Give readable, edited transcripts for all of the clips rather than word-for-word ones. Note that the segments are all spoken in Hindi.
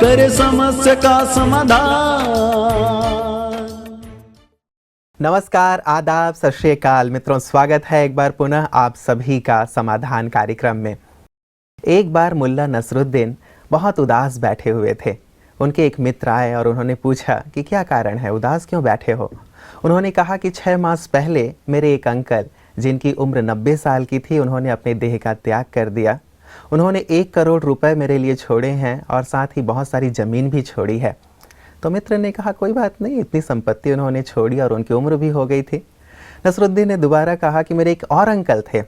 करे समस्या का समाधान। नमस्कार, आदाब, सत श्री अकाल मित्रों, स्वागत है एक बार पुनः आप सभी का समाधान कार्यक्रम में। एक बार मुल्ला नसरुद्दीन बहुत उदास बैठे हुए थे। उनके एक मित्र आए और उन्होंने पूछा कि क्या कारण है, उदास क्यों बैठे हो। उन्होंने कहा कि 6 मास पहले मेरे एक अंकल जिनकी उम्र 90 साल की थी, उन्होंने अपने देह का त्याग कर दिया। उन्होंने 1 करोड़ रुपए मेरे लिए छोड़े हैं और साथ ही बहुत सारी ज़मीन भी छोड़ी है। तो मित्र ने कहा कोई बात नहीं, इतनी संपत्ति उन्होंने छोड़ी और उनकी उम्र भी हो गई थी। नसरुद्दीन ने दोबारा कहा कि मेरे एक और अंकल थे,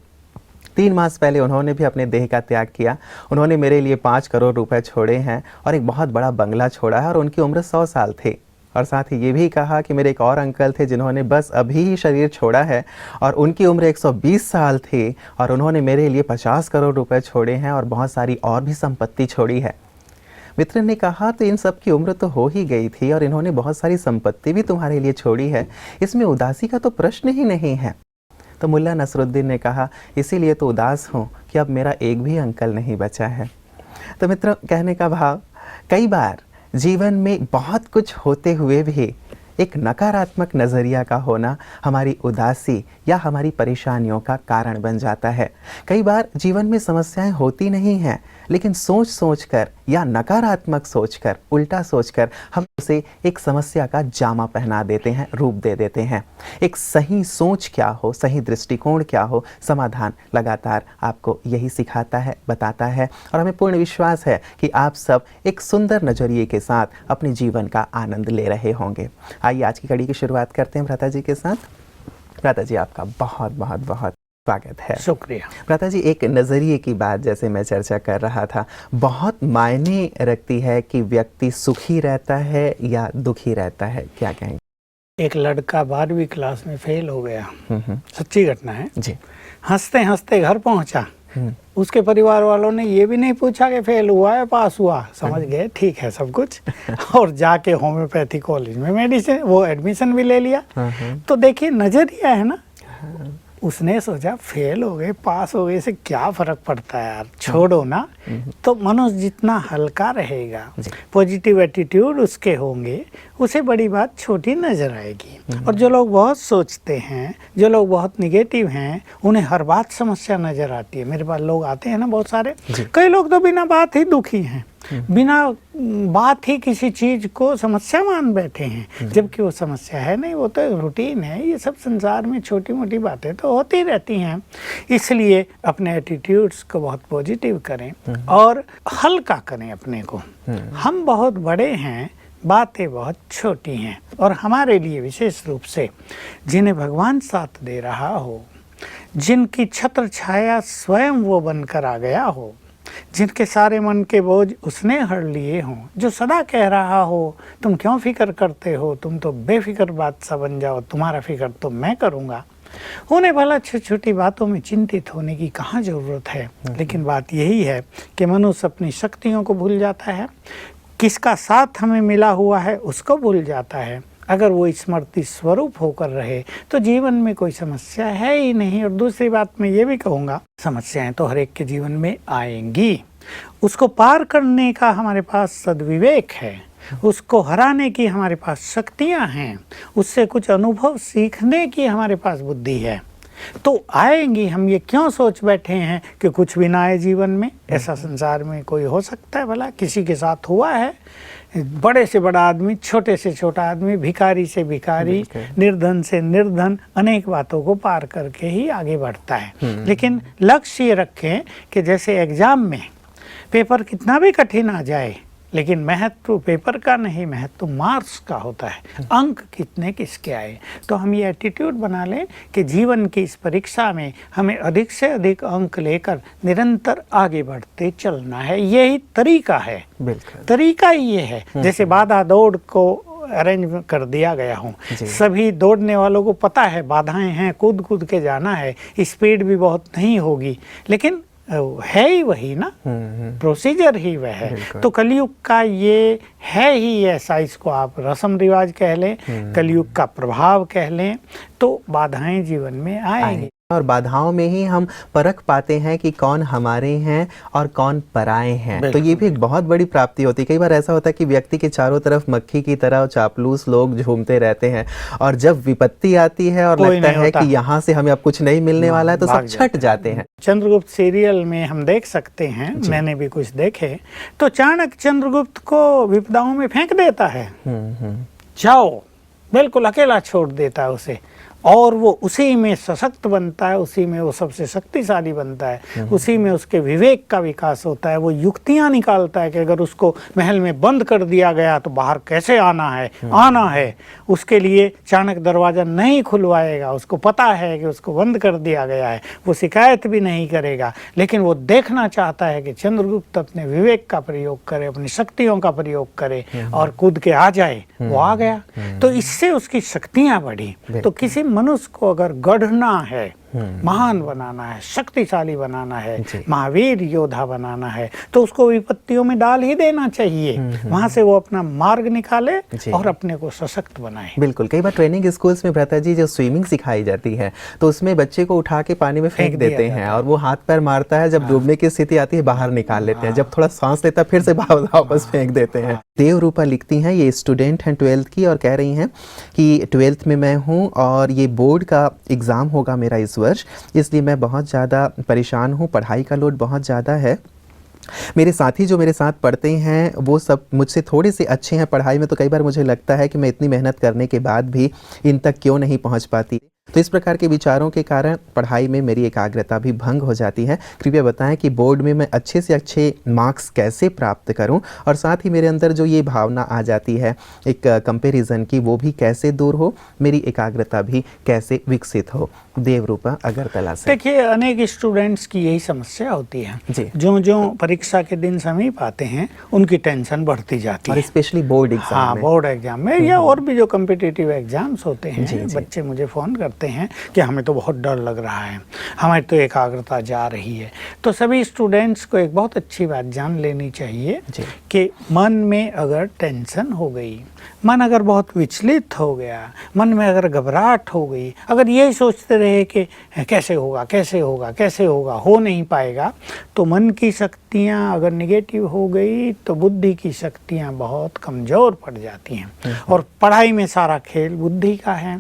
3 मास पहले उन्होंने भी अपने देह का त्याग किया। उन्होंने मेरे लिए 5 करोड़ रुपए छोड़े हैं और एक बहुत बड़ा बंगला छोड़ा है और उनकी उम्र 100 साल थी। और साथ ही ये भी कहा कि मेरे एक और अंकल थे जिन्होंने बस अभी ही शरीर छोड़ा है और उनकी उम्र 120 साल थी और उन्होंने मेरे लिए 50 करोड़ रुपए छोड़े हैं और बहुत सारी और भी संपत्ति छोड़ी है। मित्र ने कहा तो इन सब की उम्र तो हो ही गई थी और इन्होंने बहुत सारी संपत्ति भी तुम्हारे लिए छोड़ी है, इसमें उदासी का तो प्रश्न ही नहीं है। तो मुल्ला नसरुद्दीन ने कहा इसीलिए तो उदास हूँ कि अब मेरा एक भी अंकल नहीं बचा है। तो मित्रों, कहने का भाव, कई बार जीवन में बहुत कुछ होते हुए भी एक नकारात्मक नज़रिया का होना हमारी उदासी या हमारी परेशानियों का कारण बन जाता है। कई बार जीवन में समस्याएं होती नहीं हैं, लेकिन सोच सोचकर या नकारात्मक सोचकर, उल्टा सोचकर हम उसे एक समस्या का जामा पहना देते हैं, रूप दे देते हैं। एक सही सोच क्या हो, सही दृष्टिकोण क्या हो, समाधान लगातार आपको यही सिखाता है, बताता है। और हमें पूर्ण विश्वास है कि आप सब एक सुंदर नज़रिए के साथ अपने जीवन का आनंद ले रहे होंगे। आइए आज की कड़ी की शुरुआत करते हैं भ्राता जी के साथ। भ्राता जी, आपका बहुत बहुत बहुत स्वागत है। शुक्रिया। भ्राता जी, एक नज़रिए की बात जैसे मैं चर्चा कर रहा था, बहुत मायने रखती है कि व्यक्ति सुखी रहता है या दुखी रहता है, क्या कहेंगे? एक लड़का 12वीं क्लास में फेल हो गया, सच्ची घटना है जी। हंसते हंसते घर पहुंचा। उसके परिवार वालों ने ये भी नहीं पूछा कि फेल हुआ है पास हुआ, समझ गए ठीक है सब कुछ और जाके होम्योपैथी कॉलेज में मेडिसिन वो एडमिशन भी ले लिया। तो देखिए नजरिया है ना, उसने सोचा फेल हो गए पास हो गए, इससे क्या फर्क पड़ता है यार, छोड़ो ना। तो मनुष्य जितना हल्का रहेगा, पॉजिटिव एटीट्यूड उसके होंगे, उसे बड़ी बात छोटी नजर आएगी। और जो लोग बहुत सोचते हैं, जो लोग बहुत निगेटिव हैं, उन्हें हर बात समस्या नजर आती है। मेरे पास लोग आते हैं ना बहुत सारे, कई लोग तो बिना बात ही दुखी हैं, बिना बात ही किसी चीज को समस्या मान बैठे हैं, जबकि वो समस्या है नहीं, वो तो एक रूटीन है। ये सब संसार में छोटी मोटी बातें तो होती रहती हैं। इसलिए अपने एटीट्यूड्स को बहुत पॉजिटिव करें और हल्का करें अपने को। हम बहुत बड़े हैं, बातें बहुत छोटी हैं। और हमारे लिए विशेष रूप से जिन्हें भगवान साथ दे रहा हो, जिनकी छत्र छाया स्वयं वो बनकर आ गया हो, जिनके सारे मन के बोझ उसने हर लिए हों, जो सदा कह रहा हो तुम क्यों फिक्र करते हो, तुम तो बेफिक्र बादशाह बन जाओ, तुम्हारा फिक्र तो मैं करूँगा। उन्हें भला छोटी छोटी बातों में चिंतित होने की कहाँ ज़रूरत है। लेकिन बात यही है कि मनुष्य अपनी शक्तियों को भूल जाता है, किसका साथ हमें मिला हुआ है उसको भूल जाता है। अगर वो स्मृति स्वरूप होकर रहे तो जीवन में कोई समस्या है ही नहीं। और दूसरी बात मैं ये भी कहूँगा, समस्याएं तो हर एक के जीवन में आएंगी, उसको पार करने का हमारे पास सद्विवेक है, उसको हराने की हमारे पास शक्तियाँ हैं, उससे कुछ अनुभव सीखने की हमारे पास बुद्धि है। तो आएंगी, हम ये क्यों सोच बैठे हैं कि कुछ भी ना आए जीवन में। ऐसा संसार में कोई हो सकता है भला? किसी के साथ हुआ है? बड़े से बड़ा आदमी, छोटे से छोटा आदमी, भिखारी से भिखारी, निर्धन से निर्धन, अनेक बातों को पार करके ही आगे बढ़ता है। लेकिन लक्ष्य ये रखें कि जैसे एग्जाम में पेपर कितना भी कठिन आ जाए, लेकिन महत्व पेपर का नहीं, महत्व मार्क्स का होता है, अंक कितने किसके आए। तो हम ये एटीट्यूड बना लें कि जीवन की इस परीक्षा में हमें अधिक से अधिक अंक लेकर निरंतर आगे बढ़ते चलना है। यही तरीका है, तरीका ये है। जैसे बाधा दौड़ को अरेंज कर दिया गया हूँ, सभी दौड़ने वालों को पता है बाधाएं हैं, कूद कूद के जाना है, स्पीड भी बहुत नहीं होगी, लेकिन है ही वही ना, प्रोसीजर ही वह है। तो कलयुग का ये है ही ऐसा, इसको आप रस्म रिवाज कह लें, कलयुग का प्रभाव कह लें, तो बाधाएं जीवन में आएंगी। और बाधाओं में ही हम परख पाते हैं कि कौन हमारे हैं और कौन पराए हैं। तो ये भी एक बहुत बड़ी प्राप्ति होती है। कई बार ऐसा होता है कि व्यक्ति के चारों तरफ मक्खी की तरह चापलूस लोग झूमते रहते हैं और जब विपत्ति आती है और लगता है कि यहाँ से हमें अब कुछ नहीं मिलने वाला है तो सब छट जाते हैं। चंद्रगुप्त सीरियल में हम देख सकते हैं, मैंने भी कुछ देखे, तो चाणक्य चंद्रगुप्त को विपदाओं में फेंक देता है, जाओ, बिल्कुल अकेला छोड़ देता है उसे, और वो उसी में सशक्त बनता है, उसी में वो सबसे शक्तिशाली बनता है, उसी में उसके विवेक का विकास होता है। वो युक्तियां निकालता है कि अगर उसको महल में बंद कर दिया गया तो बाहर कैसे आना है। उसके लिए चाणक्य दरवाजा नहीं खुलवाएगा, उसको पता है कि उसको बंद कर दिया गया है, वो शिकायत भी नहीं करेगा, लेकिन वो देखना चाहता है कि चंद्रगुप्त अपने विवेक का प्रयोग करे, अपनी शक्तियों का प्रयोग करे और कूद के आ जाए। वो आ गया, तो इससे उसकी शक्तियां बढ़ी। तो किसी मनुष्य को अगर गढ़ना है, महान बनाना है, शक्तिशाली बनाना है, महावीर योद्धा बनाना है, तो उसको विपत्तियों में डाल ही देना चाहिए। वहां से वो अपना मार्ग निकाले और अपने को सशक्त बनाए। बिल्कुल। कई बार ट्रेनिंग स्कूल्स में भ्राता जी जो स्विमिंग सिखाई जाती है तो उसमें बच्चे को उठा के पानी में फेंक देते हैं और वो हाथ पैर मारता है, जब डूबने की स्थिति आती है बाहर निकाल लेते हैं, जब थोड़ा सांस लेता है फिर से वापस फेंक देते हैं। देवरूपा लिखती हैं, ये स्टूडेंट हैं 12th की और कह रही हैं कि 12th में मैं हूँ और ये बोर्ड का एग्ज़ाम होगा मेरा इस वर्ष, इसलिए मैं बहुत ज़्यादा परेशान हूँ, पढ़ाई का लोड बहुत ज़्यादा है। मेरे साथी जो मेरे साथ पढ़ते हैं वो सब मुझसे थोड़े से अच्छे हैं पढ़ाई में, तो कई बार मुझे लगता है कि मैं इतनी मेहनत करने के बाद भी इन तक क्यों नहीं पहुंच पाती। तो इस प्रकार के विचारों के कारण पढ़ाई में मेरी एकाग्रता भी भंग हो जाती है। कृपया बताएं कि बोर्ड में मैं अच्छे से अच्छे मार्क्स कैसे प्राप्त करूं और साथ ही मेरे अंदर जो ये भावना आ जाती है एक कंपैरिजन की, वो भी कैसे दूर हो, मेरी एकाग्रता भी कैसे विकसित हो। देवरूपा अगरतला से। देखिए, अनेक स्टूडेंट्स की यही समस्या होती है जी। जो परीक्षा के दिन समीप आते हैं उनकी टेंशन बढ़ती जाती है, और स्पेशली बोर्ड एग्जाम। हाँ, बोर्ड एग्जाम में या और भी जो कम्पिटिटिव एग्जाम्स होते हैं, बच्चे मुझे फ़ोन करते हैं कि हमें तो बहुत डर लग रहा है, हमारी तो एकाग्रता जा रही है। तो सभी स्टूडेंट्स को एक बहुत अच्छी बात जान लेनी चाहिए कि मन में अगर टेंशन हो गई, मन अगर बहुत विचलित हो गया, मन में अगर घबराहट हो गई, अगर यही सोचते रहे कि कैसे होगा, हो नहीं पाएगा, तो मन की शक्तियाँ अगर निगेटिव हो गई तो बुद्धि की शक्तियाँ बहुत कमज़ोर पड़ जाती हैं। और पढ़ाई में सारा खेल बुद्धि का है,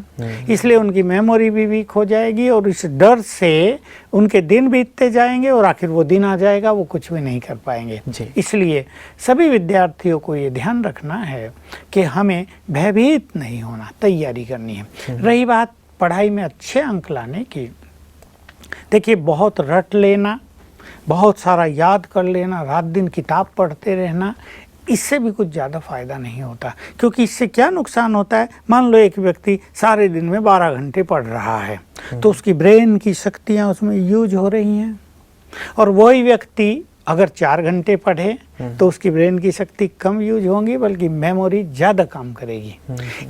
इसलिए उनकी मेमोरी भी वीक हो जाएगी और इस डर से उनके दिन बीतते जाएंगे और आखिर वो दिन आ जाएगा, वो कुछ भी नहीं कर पाएंगे। इसलिए सभी विद्यार्थियों को ये ध्यान रखना है कि हमें भयभीत नहीं होना, तैयारी करनी है। रही बात पढ़ाई में अच्छे अंक लाने की, देखिए, बहुत रट लेना, बहुत सारा याद कर लेना, रात दिन किताब पढ़ते रहना, इससे भी कुछ ज़्यादा फायदा नहीं होता। क्योंकि इससे क्या नुकसान होता है, मान लो एक व्यक्ति सारे दिन में 12 घंटे पढ़ रहा है तो उसकी ब्रेन की शक्तियाँ उसमें यूज हो रही हैं, और वही व्यक्ति अगर 4 घंटे पढ़े तो उसकी ब्रेन की शक्ति कम यूज होंगी, बल्कि मेमोरी ज़्यादा काम करेगी।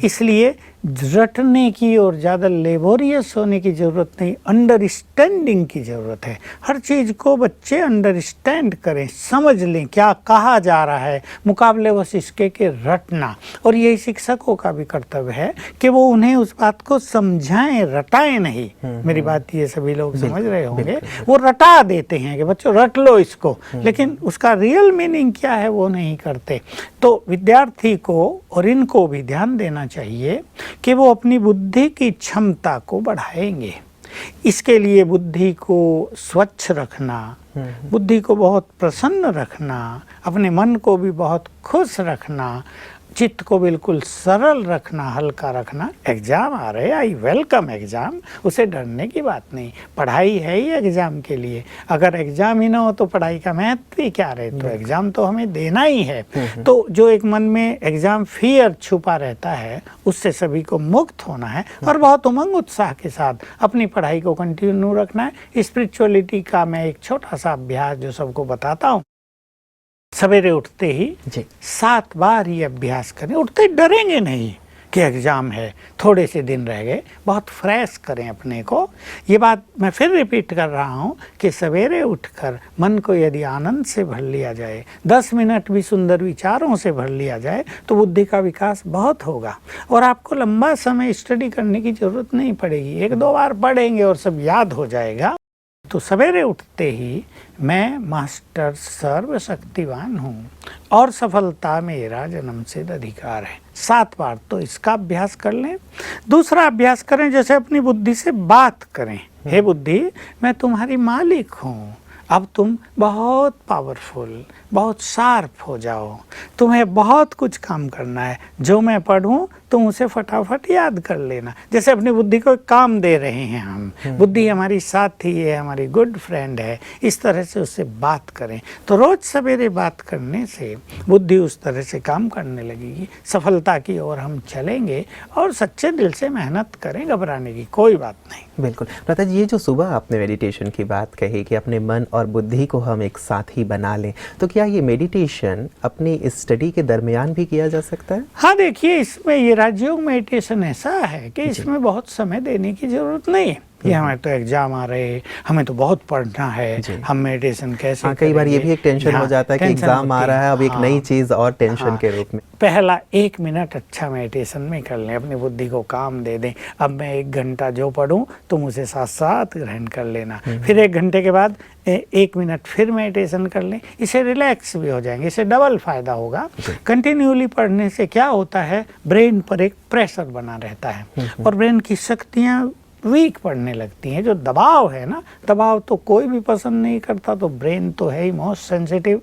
इसलिए रटने की और ज़्यादा लेबोरियस होने की ज़रूरत नहीं, अंडरस्टैंडिंग की ज़रूरत है। हर चीज़ को बच्चे अंडरस्टैंड करें, समझ लें क्या कहा जा रहा है, मुकाबले बस इसके के रटना। और यही शिक्षकों का भी कर्तव्य है कि वो उन्हें उस बात को समझाएं, रटाएं नहीं। मेरी बात ये सभी लोग समझ रहे होंगे, वो रटा देते हैं कि बच्चों रट लो इसको, लेकिन उसका रियल मीनिंग क्या है वो नहीं करते। तो विद्यार्थी को और इनको भी ध्यान देना चाहिए कि वो अपनी बुद्धि की क्षमता को बढ़ाएंगे। इसके लिए बुद्धि को स्वच्छ रखना, बुद्धि को बहुत प्रसन्न रखना, अपने मन को भी बहुत खुश रखना, चित्त को बिल्कुल सरल रखना, हल्का रखना। एग्ज़ाम आ रहे, आई वेलकम एग्ज़ाम, उसे डरने की बात नहीं। पढ़ाई है ही एग्ज़ाम के लिए, अगर एग्ज़ाम ही ना हो तो पढ़ाई का महत्व ही क्या रहे। तो एग्ज़ाम तो हमें देना ही है। तो जो एक मन में एग्ज़ाम फियर छुपा रहता है, उससे सभी को मुक्त होना है और बहुत उमंग उत्साह के साथ अपनी पढ़ाई को कंटिन्यू रखना है। स्पिरिचुअलिटी का मैं एक छोटा सा अभ्यास जो सबको बताता हूँ, सवेरे उठते ही 7 बार ये अभ्यास करें। उठते डरेंगे नहीं कि एग्ज़ाम है, थोड़े से दिन रह गए, बहुत फ्रेश करें अपने को। ये बात मैं फिर रिपीट कर रहा हूँ कि सवेरे उठकर मन को यदि आनंद से भर लिया जाए, 10 मिनट भी सुंदर विचारों से भर लिया जाए, तो बुद्धि का विकास बहुत होगा और आपको लंबा समय स्टडी करने की ज़रूरत नहीं पड़ेगी। 1-2 बार पढ़ेंगे और सब याद हो जाएगा। तो सवेरे उठते ही मैं मास्टर सर्वशक्तिवान हूँ और सफलता मेरा जन्मसिद्ध अधिकार है, 7 बार तो इसका अभ्यास कर लें। दूसरा अभ्यास करें, जैसे अपनी बुद्धि से बात करें, हे बुद्धि मैं तुम्हारी मालिक हूँ, अब तुम बहुत पावरफुल, बहुत शार्प हो जाओ, तुम्हें बहुत कुछ काम करना है, जो मैं पढ़ूं तुम उसे फटाफट याद कर लेना। जैसे अपनी बुद्धि को एक काम दे रहे हैं हम, बुद्धि हमारी साथी है, हमारी गुड फ्रेंड है, इस तरह से उससे बात करें। तो रोज सवेरे बात करने से बुद्धि उस तरह से काम करने लगेगी, सफलता की ओर हम चलेंगे और सच्चे दिल से मेहनत करें, घबराने की कोई बात नहीं। बिल्कुल लता जी, ये जो सुबह आपने मेडिटेशन की बात कही कि अपने मन और बुद्धि को हम एक साथ ही बना लें, तो क्या ये मेडिटेशन अपनी स्टडी के दरमियान भी किया जा सकता है? हाँ, देखिए इसमें ये राजयोग मेडिटेशन ऐसा है कि इसमें बहुत समय देने की जरूरत नहीं है। ये हमें तो एग्जाम आ रहे हैं, हमें तो बहुत पढ़ना है, हम मेडिटेशन कैसे हाँ, कई बार ये भी एक टेंशन हो जाता है कि एग्जाम आ रहा है, अब एक नई चीज और टेंशन के रूप में। पहला 1 मिनट अच्छा मेडिटेशन में कर लें, अपनी बुद्धि को काम दे दें। अब मैं 1 घंटा जो पढूं तुम उसे साथ साथ ग्रहण कर लेना, फिर 1 घंटे के बाद 1 मिनट फिर मेडिटेशन कर लें, इससे रिलैक्स भी हो जाएंगे, इससे डबल फायदा होगा। कंटिन्यूली पढ़ने से क्या होता है, ब्रेन पर एक प्रेशर बना रहता है और ब्रेन की शक्तियाँ वीक पड़ने लगती हैं। जो दबाव है ना, दबाव तो कोई भी पसंद नहीं करता, तो ब्रेन तो है ही मोस्ट सेंसिटिव,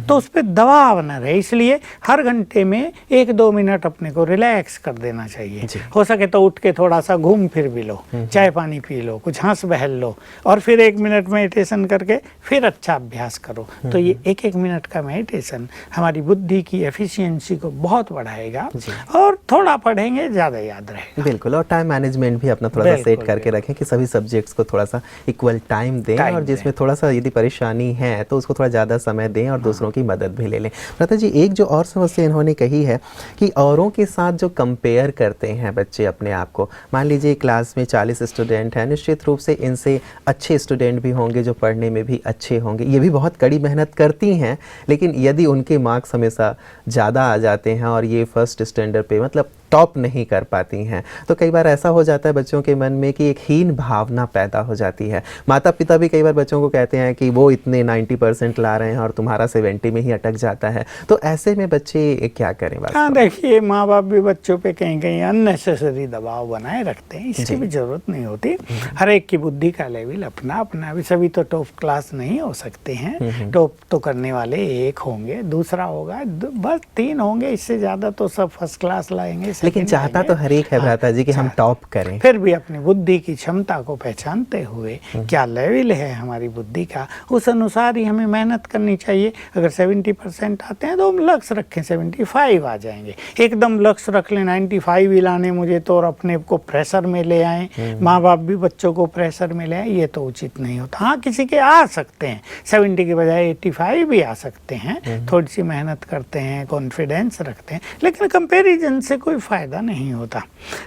तो उस पर दबाव न रहे, इसलिए हर घंटे में 1-2 मिनट अपने को रिलैक्स कर देना चाहिए। हो सके तो उठ के थोड़ा सा घूम फिर भी लो, चाय पानी पी लो, कुछ हंस बहल लो और फिर 1 मिनट मेडिटेशन करके फिर अच्छा अभ्यास करो। तो ये 1-1 मिनट का मेडिटेशन हमारी बुद्धि की एफिशिएंसी को बहुत बढ़ाएगा और थोड़ा पढ़ेंगे ज़्यादा याद रहेगा। बिल्कुल, और टाइम मैनेजमेंट भी अपना थोड़ा सा सेट करके रखें कि सभी सब्जेक्ट्स को थोड़ा सा इक्वल टाइम दें और जिसमें थोड़ा सा यदि परेशानी है तो उसको थोड़ा ज़्यादा समय दें और दूसरों की मदद भी ले लें। लता जी, एक जो और समस्या इन्होंने कही है कि औरों के साथ जो कंपेयर करते हैं बच्चे अपने आप को, मान लीजिए क्लास में 40 स्टूडेंट हैं, निश्चित रूप से इनसे अच्छे स्टूडेंट भी होंगे जो पढ़ने में भी अच्छे होंगे, ये भी बहुत कड़ी मेहनत करती हैं, लेकिन यदि उनके मार्क्स हमेशा ज़्यादा आ जाते हैं और ये फर्स्ट स्टैंडर्ड पे मतलब टॉप नहीं कर पाती हैं, तो कई बार ऐसा हो जाता है बच्चों के मन में कि एक हीन भावना पैदा हो जाती है। माता पिता भी कई बार बच्चों को कहते हैं कि वो इतने 90% ला रहे हैं और तुम्हारा 70 में ही अटक जाता है, तो ऐसे में बच्चे क्या करें? हाँ, देखिए माँ बाप भी बच्चों पे कहीं कहीं अननेसेसरी दबाव बनाए रखते हैं, इसकी भी जरूरत नहीं होती। हर एक की बुद्धि का लेवल अपना अपना, भी सभी तो टॉप क्लास नहीं हो सकते हैं, टॉप तो करने वाले 1 होंगे, दूसरा होगा, बस 3 होंगे, इससे ज़्यादा तो सब फर्स्ट क्लास लाएंगे। लेकिन चाहता तो हर एक है भ्राता जी कि हम टॉप करें, फिर भी अपनी बुद्धि की क्षमता को पहचानते हुए क्या लेवल है हमारी बुद्धि का, उस अनुसार ही हमें मेहनत करनी चाहिए। अगर 70% आते हैं तो हम लक्ष्य रखें 75 आ जाएंगे, एकदम लक्ष्य रख लें 95 ही लाने मुझे तो और अपने को प्रेशर में ले आए, माँ बाप भी बच्चों को प्रेशर में ले आए, ये तो उचित नहीं होता। हाँ, किसी के आ सकते हैं 70 के बजाय 85 भी आ सकते हैं, थोड़ी सी मेहनत करते हैं, कॉन्फिडेंस रखते हैं, लेकिन कंपैरिजन से कोई फायदा नहीं होता।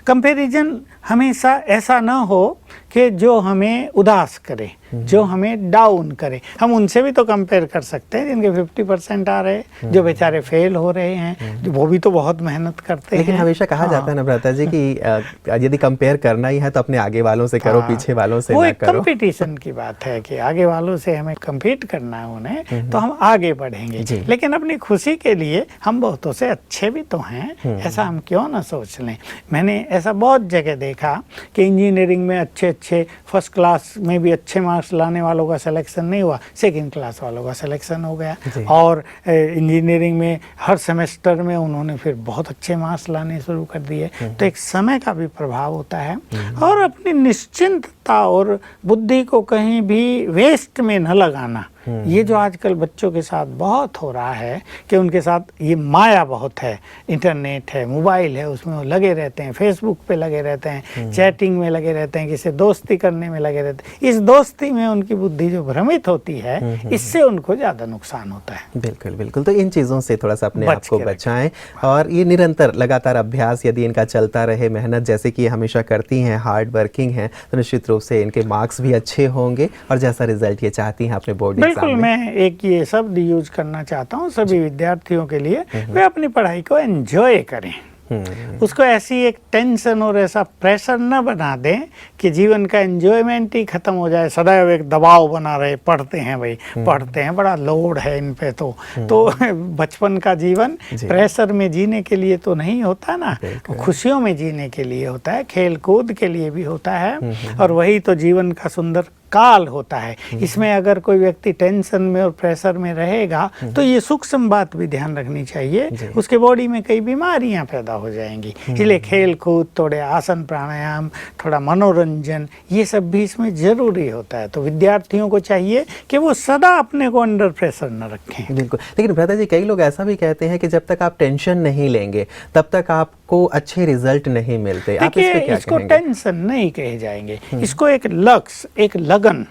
कंपैरिजन हमेशा ऐसा ना हो कि जो हमें उदास करे, जो हमें डाउन करे। हम उनसे भी तो कंपेयर कर सकते हैं जिनके 50% आ रहे हैं, जो बेचारे फेल हो रहे हैं, वो भी तो बहुत मेहनत करते हैं। लेकिन हमेशा कहा जाता है ना भ्राता जी कि यदि कंपेयर करना ही है तो अपने आगे वालों से करो, पीछे वालों से वो ना करो। कंपटीशन की बात है कि आगे वालों से हमें compete करना है उन्हें, तो हम आगे बढ़ेंगे, लेकिन अपनी खुशी के लिए हम बहुतों से अच्छे भी तो हैं, ऐसा हम क्यों ना सोच लें। मैंने ऐसा बहुत जगह देखा कि इंजीनियरिंग में अच्छे फर्स्ट क्लास में भी अच्छे मार्क्स लाने वालों का सिलेक्शन नहीं हुआ, 2nd क्लास वालों का सिलेक्शन हो गया, और इंजीनियरिंग में हर सेमेस्टर में उन्होंने फिर बहुत अच्छे मार्क्स लाने शुरू कर दिए। तो एक समय का भी प्रभाव होता है, और अपनी निश्चिंतता और बुद्धि को कहीं भी वेस्ट में न लगाना, ये जो आजकल बच्चों के साथ बहुत हो रहा है कि उनके साथ ये माया बहुत है, इंटरनेट है, मोबाइल है, उसमें वो लगे रहते हैं, फेसबुक पे लगे रहते हैं, चैटिंग में लगे रहते हैं, किसी दोस्ती करने में लगे रहते हैं। इस दोस्ती में उनकी बुद्धि जो भ्रमित होती है, इससे उनको ज़्यादा नुकसान होता है। बिल्कुल बिल्कुल। तो इन चीज़ों से थोड़ा सा अपने आप बच को के बचाएं, और ये निरंतर लगातार अभ्यास यदि इनका चलता रहे, मेहनत जैसे कि ये हमेशा करती हैं, हार्ड वर्किंग हैं, तो निश्चित रूप से इनके मार्क्स भी अच्छे होंगे और जैसा रिजल्ट ये चाहती हैं अपने बोर्ड एग्जाम बिल्कुल, में। मैं एक ये शब्द यूज करना चाहता हूँ सभी विद्यार्थियों के लिए, वे अपनी पढ़ाई को एंजॉय करें। उसको ऐसी एक टेंशन और ऐसा प्रेशर न बना दें कि जीवन का एंजॉयमेंट ही खत्म हो जाए, सदैव एक दबाव बना रहे, पढ़ते हैं भाई, पढ़ते हैं, बड़ा लोड है इन पे। तो बचपन का जीवन प्रेशर में जीने के लिए तो नहीं होता ना, खुशियों में जीने के लिए होता है, खेल कूद के लिए भी होता है, और वही तो जीवन का सुंदर काल होता है। इसमें अगर कोई व्यक्ति टेंशन में और प्रेशर में रहेगा तो ये सूक्ष्म बात भी ध्यान रखनी चाहिए, उसके बॉडी में कई बीमारियां पैदा हो जाएंगी। इसलिए खेल कूद, थोड़े आसन प्राणायाम, थोड़ा मनोरंजन, ये सब भी इसमें जरूरी होता है। तो विद्यार्थियों को चाहिए कि वो सदा अपने को अंडर प्रेशर न रखें। बिल्कुल। लेकिन भ्राता जी, कई लोग ऐसा भी कहते हैं कि जब तक आप टेंशन नहीं लेंगे तब तक आपको अच्छे रिजल्ट नहीं मिलते। आप इस पे क्या इसको कहेंगे? टेंशन नहीं कहे जाएंगे, इसको एक लक्ष्य, एक लगन,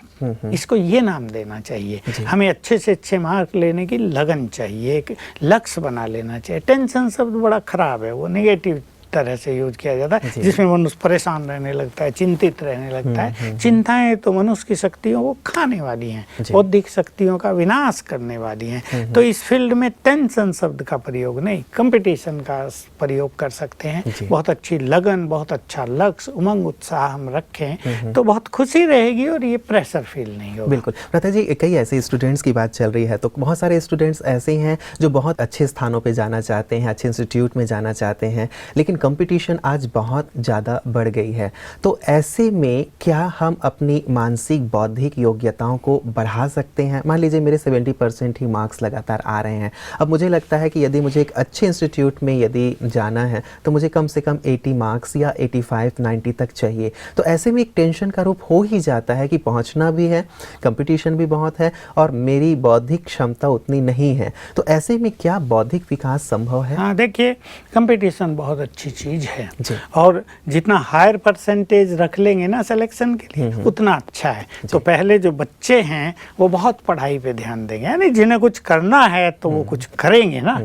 इसको ये नाम देना चाहिए। हमें अच्छे से अच्छे मार्क लेने की लगन चाहिए, एक लक्ष्य बना लेना चाहिए। टेंशन शब्द बड़ा खराब है, वो नेगेटिव तरह से यूज किया जाता है, जिसमें मनुष्य परेशान रहने लगता है, चिंतित रहने लगता है। चिंताएं तो मनुष्य की शक्तियों को खाने वाली हैं, बौद्धिक शक्तियों का विनाश करने वाली हैं। तो इस फील्ड में टेंशन शब्द का प्रयोग नहीं, कंपटीशन का प्रयोग कर सकते हैं। बहुत अच्छी लगन, बहुत अच्छा लक्ष्य, उमंग उत्साह हम रखें तो बहुत खुशी रहेगी और ये प्रेशर फील नहीं होगा। बिल्कुल। भ्राता जी, कई ऐसे स्टूडेंट्स की बात चल रही है, तो बहुत सारे स्टूडेंट्स ऐसे हैं जो बहुत अच्छे स्थानों पे जाना चाहते हैं, अच्छे इंस्टीट्यूट में जाना चाहते हैं, लेकिन कंपटीशन आज बहुत ज़्यादा बढ़ गई है। तो ऐसे में क्या हम अपनी मानसिक बौद्धिक योग्यताओं को बढ़ा सकते हैं? मान लीजिए मेरे 70% ही मार्क्स लगातार आ रहे हैं, अब मुझे लगता है कि यदि मुझे एक अच्छे इंस्टीट्यूट में यदि जाना है तो मुझे कम से कम 80 मार्क्स या 85-90 तक चाहिए। तो ऐसे में एक टेंशन का रूप हो ही जाता है कि पहुंचना भी है, कंपटीशन भी बहुत है और मेरी बौद्धिक क्षमता उतनी नहीं है। तो ऐसे में क्या बौद्धिक विकास संभव है? हाँ, देखिए, कंपटीशन बहुत अच्छी चीज़ है और जितना हायर परसेंटेज रख लेंगे ना सिलेक्शन के लिए उतना अच्छा है। तो पहले जो बच्चे हैं वो बहुत पढ़ाई पे ध्यान देंगे, यानी जिन्हें कुछ करना है तो वो कुछ करेंगे ना,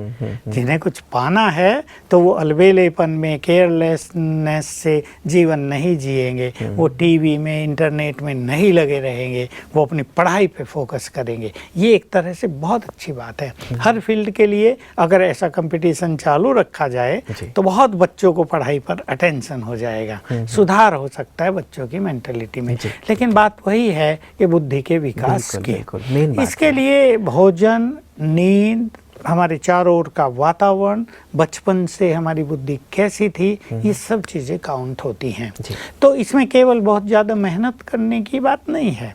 जिन्हें कुछ पाना है तो वो अलबेलेपन में, केयरलेसनेस से जीवन नहीं जिएंगे, वो टीवी में, इंटरनेट में नहीं लगे रहेंगे, वो अपनी पढ़ाई पे फोकस करेंगे। ये एक तरह से बहुत अच्छी बात है। हर फील्ड के लिए अगर ऐसा कंपटीशन चालू रखा जाए तो बहुत बच्चों को पढ़ाई पर अटेंशन हो जाएगा, सुधार हो सकता है बच्चों की मेंटालिटी में। लेकिन बात वही है कि बुद्धि के विकास की, इसके लिए भोजन, नींद, हमारे चारों ओर का वातावरण, बचपन से हमारी बुद्धि कैसी थी, ये सब चीज़ें काउंट होती हैं। तो इसमें केवल बहुत ज़्यादा मेहनत करने की बात नहीं है।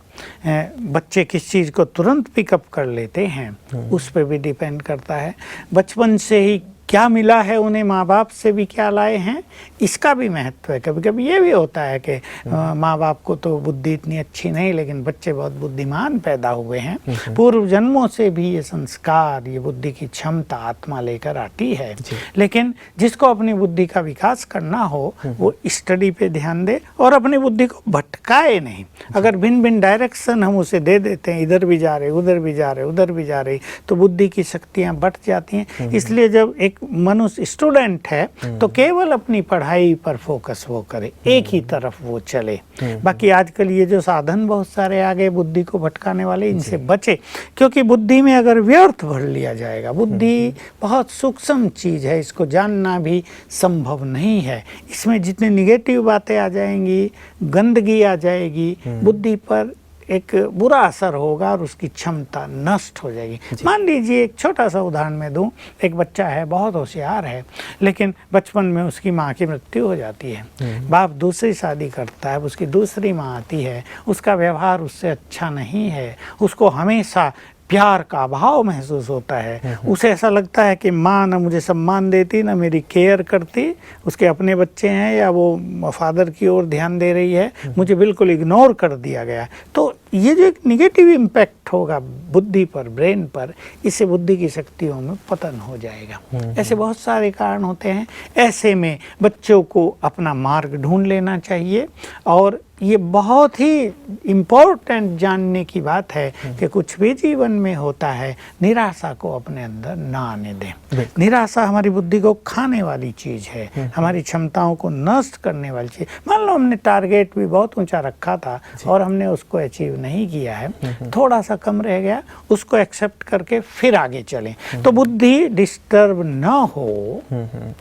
बच्चे किस चीज़ को तुरंत पिकअप कर लेते हैं उस पर भी डिपेंड करता है। बचपन से ही क्या मिला है उन्हें, माँ बाप से भी क्या लाए हैं, इसका भी महत्व है। कभी कभी ये भी होता है कि माँ बाप को तो बुद्धि इतनी अच्छी नहीं, लेकिन बच्चे बहुत बुद्धिमान पैदा हुए हैं। पूर्व जन्मों से भी ये संस्कार, ये बुद्धि की क्षमता आत्मा लेकर आती है। लेकिन जिसको अपनी बुद्धि का विकास करना हो वो स्टडी पे ध्यान दे और अपनी बुद्धि को भटकाए नहीं। अगर भिन्न भिन्न डायरेक्शन हम उसे दे देते हैं, इधर भी जा रहे, उधर भी जा रहे, उधर भी जा रही, तो बुद्धि की शक्तियाँ बट जाती हैं। इसलिए जब एक मनुष्य स्टूडेंट है तो केवल अपनी पढ़ाई पर फोकस वो करे, एक ही तरफ वो चले। बाकी आजकल ये जो साधन बहुत सारे आ गए बुद्धि को भटकाने वाले, इनसे बचे, क्योंकि बुद्धि में अगर व्यर्थ भर लिया जाएगा, बुद्धि बहुत सूक्ष्म चीज है, इसको जानना भी संभव नहीं है। इसमें जितनी निगेटिव बातें आ जाएंगी, गंदगी आ जाएगी, बुद्धि पर एक बुरा असर होगा और उसकी क्षमता नष्ट हो जाएगी। मान लीजिए एक छोटा सा उदाहरण मैं दूं, एक बच्चा है, बहुत होशियार है, लेकिन बचपन में उसकी माँ की मृत्यु हो जाती है। बाप दूसरी शादी करता है, उसकी दूसरी माँ आती है, उसका व्यवहार उससे अच्छा नहीं है, उसको हमेशा प्यार का अभाव महसूस होता है। उसे ऐसा लगता है कि माँ न मुझे सम्मान देती, न मेरी केयर करती, उसके अपने बच्चे हैं या वो फादर की ओर ध्यान दे रही है, मुझे बिल्कुल इग्नोर कर दिया गया। तो ये जो एक निगेटिव इम्पैक्ट होगा बुद्धि पर, ब्रेन पर, इससे बुद्धि की शक्तियों में पतन हो जाएगा। ऐसे बहुत सारे कारण होते हैं। ऐसे में बच्चों को अपना मार्ग ढूंढ लेना चाहिए। और ये बहुत ही इम्पोर्टेंट जानने की बात है कि कुछ भी जीवन में होता है, निराशा को अपने अंदर ना आने दें। निराशा हमारी बुद्धि को खाने वाली चीज़ है, हमारी क्षमताओं को नष्ट करने वाली चीज़। मान लो हमने टारगेट भी बहुत ऊंचा रखा था और हमने उसको अचीव नहीं किया है, थोड़ा सा कम रह गया, उसको एक्सेप्ट करके फिर आगे चलें। तो बुद्धि डिस्टर्ब ना हो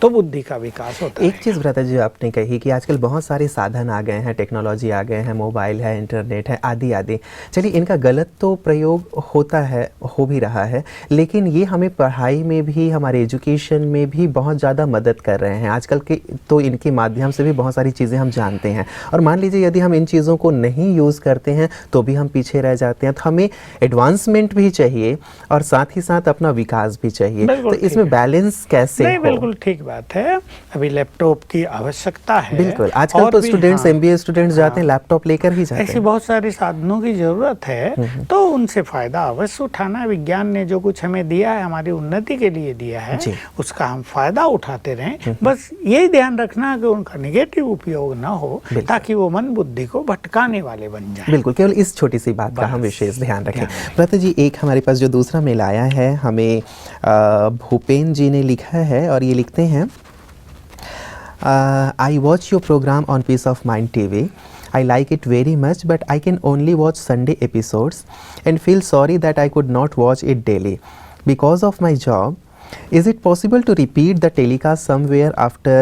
तो बुद्धि का विकास होता है। एक चीज़ भ्राता जी आपने कही कि आजकल बहुत सारे साधन आ गए हैं, टेक्नोलॉजी आ गए हैं, मोबाइल है, इंटरनेट है, आदि आदि। चलिए, इनका गलत तो प्रयोग होता है, हो भी रहा है, लेकिन ये हमें पढ़ाई में भी, हमारे एजुकेशन में भी बहुत ज़्यादा मदद कर रहे हैं आजकल के। तो इनके माध्यम से भी बहुत सारी चीज़ें हम जानते हैं। और मान लीजिए यदि हम इन चीज़ों को नहीं यूज़ करते हैं तो भी हम पीछे रह जाते हैं। तो हमें एडवांसमेंट भी चाहिए और साथ ही साथ अपना विकास भी चाहिए। तो इसमें बैलेंस कैसे नहीं, हो? बिल्कुल ठीक बात है। अभी लैपटॉप की आवश्यकता है। बिल्कुल, आजकल तो स्टूडेंट्स, MBA स्टूडेंट्स जाते हैं, लैपटॉप लेकर ही जाते हैं। ऐसे बहुत सारे साधनों की जरूरत है, तो उनसे फायदा अवश्य उठाना। विज्ञान ने जो कुछ हमें दिया है, हमारी उन्नति के लिए दिया है, उसका हम फायदा उठाते रहें। बस यही ध्यान रखना कि उनका निगेटिव उपयोग ना हो, ताकि वो मन बुद्धि को भटकाने वाले बन जाए। बिल्कुल, केवल इस छोटी सी बात का हम विशेष ध्यान रखें। भ्राता जी, एक हमारे पास जो दूसरा मेल आया है, हमें भूपेन जी ने लिखा है और ये लिखते हैं, I watch your program on peace of mind TV. I like it very much, but I can only watch Sunday episodes and feel sorry that I could not watch it daily because of my job. Is it possible to repeat the telecast somewhere after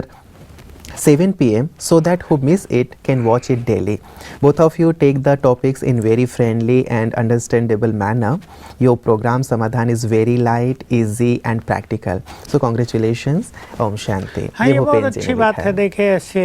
7 PM so that who miss it can watch it daily? Both of you take the topics in very friendly and understandable manner. Your program Samadhan is very light, easy and practical. So congratulations. Om Shanti. हाँ, ये बहुत अच्छी बात है। देखिए, ऐसे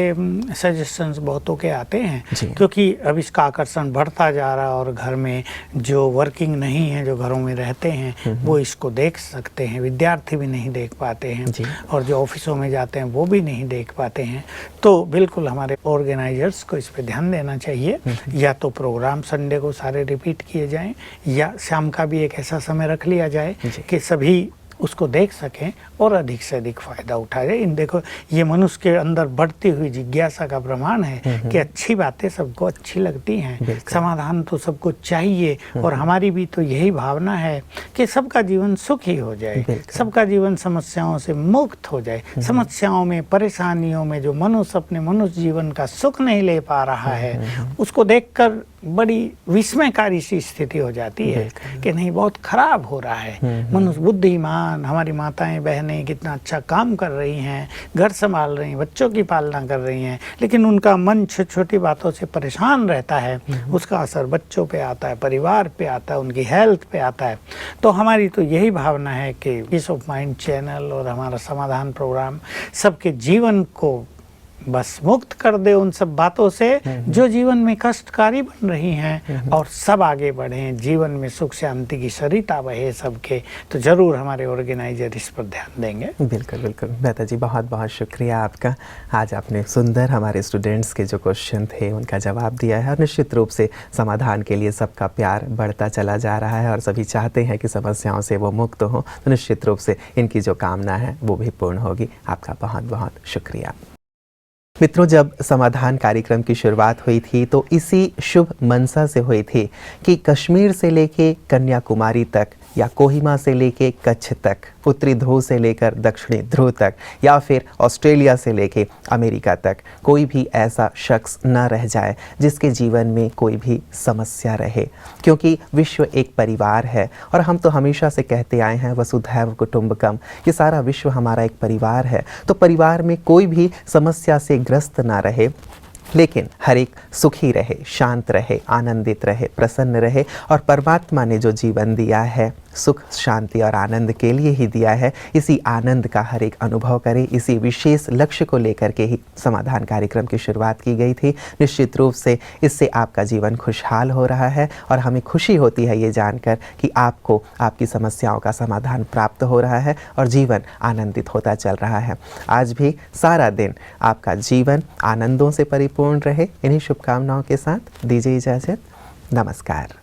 सजेशंस बहुतों के आते हैं, क्योंकि अब इसका आकर्षण बढ़ता जा रहा है और घर में जो वर्किंग नहीं है, जो घरों में रहते हैं, वो इसको देख सकते हैं। विद्यार्थी भी नहीं देख पाते हैं और जो ऑफिसों में जाते हैं वो भी नहीं देख पाते हैं। तो बिल्कुल हमारे ऑर्गेनाइजर्स को इस पे ध्यान देना चाहिए। या तो प्रोग्राम संडे को सारे रिपीट किए जाएं, या शाम का भी एक ऐसा समय रख लिया जाए कि सभी उसको देख सकें और अधिक से अधिक फायदा उठाया जाए। इन देखो, ये मनुष्य के अंदर बढ़ती हुई जिज्ञासा का प्रमाण है कि अच्छी बातें सबको अच्छी लगती हैं, समाधान तो सबको चाहिए। और हमारी भी तो यही भावना है कि सबका जीवन सुखी हो जाए, सबका जीवन समस्याओं से मुक्त हो जाए। समस्याओं में, परेशानियों में जो मनुष्य अपने मनुष्य जीवन का सुख नहीं ले पा रहा है, उसको देखकर बड़ी विस्मयकारी सी स्थिति हो जाती है कि नहीं, बहुत खराब हो रहा है। मनुष्य बुद्धिमान, हमारी माताएं बहनें कितना अच्छा काम कर रही हैं, घर संभाल रही हैं, बच्चों की पालना कर रही हैं, लेकिन उनका मन छोटी छोटी बातों से परेशान रहता है। उसका असर बच्चों पे आता है, परिवार पे आता है, उनकी हेल्थ पे आता है। तो हमारी तो यही भावना है कि पीस ऑफ माइंड चैनल और हमारा समाधान प्रोग्राम सबके जीवन को बस मुक्त कर दे उन सब बातों से जो जीवन में कष्टकारी बन रही हैं, और सब आगे बढ़ें, जीवन में सुख शांति की सरिता बहे सबके। तो जरूर हमारे ऑर्गेनाइजर इस पर ध्यान देंगे। बिल्कुल बिल्कुल। मेहता जी, बहुत बहुत शुक्रिया आपका। आज आपने सुंदर हमारे स्टूडेंट्स के जो क्वेश्चन थे उनका जवाब दिया है, और निश्चित रूप से समाधान के लिए सबका प्यार बढ़ता चला जा रहा है और सभी चाहते हैं कि समस्याओं से वो मुक्त हों। तो निश्चित रूप से इनकी जो कामना है वो भी पूर्ण होगी। आपका बहुत बहुत शुक्रिया। मित्रों, जब समाधान कार्यक्रम की शुरुआत हुई थी तो इसी शुभ मनसा से हुई थी कि कश्मीर से लेके कन्याकुमारी तक, या कोहिमा से लेके कच्छ तक, उत्तरी ध्रुव से लेकर दक्षिणी ध्रुव तक, या फिर ऑस्ट्रेलिया से लेके अमेरिका तक, कोई भी ऐसा शख्स न रह जाए जिसके जीवन में कोई भी समस्या रहे। क्योंकि विश्व एक परिवार है और हम तो हमेशा से कहते आए हैं वसुधैव कुटुंबकम, ये सारा विश्व हमारा एक परिवार है। तो परिवार में कोई भी समस्या से ग्रस्त ना रहे, लेकिन हर एक सुखी रहे, शांत रहे, आनंदित रहे, प्रसन्न रहे, और परमात्मा ने जो जीवन दिया है सुख शांति और आनंद के लिए ही दिया है। इसी आनंद का हर एक अनुभव करें। इसी विशेष लक्ष्य को लेकर के ही समाधान कार्यक्रम की शुरुआत की गई थी। निश्चित रूप से इससे आपका जीवन खुशहाल हो रहा है और हमें खुशी होती है ये जानकर कि आपको आपकी समस्याओं का समाधान प्राप्त हो रहा है और जीवन आनंदित होता चल रहा है। आज भी सारा दिन आपका जीवन आनंदों से परिपूर्ण रहे। इन्हीं शुभकामनाओं के साथ दीजिए इजाज़त। नमस्कार।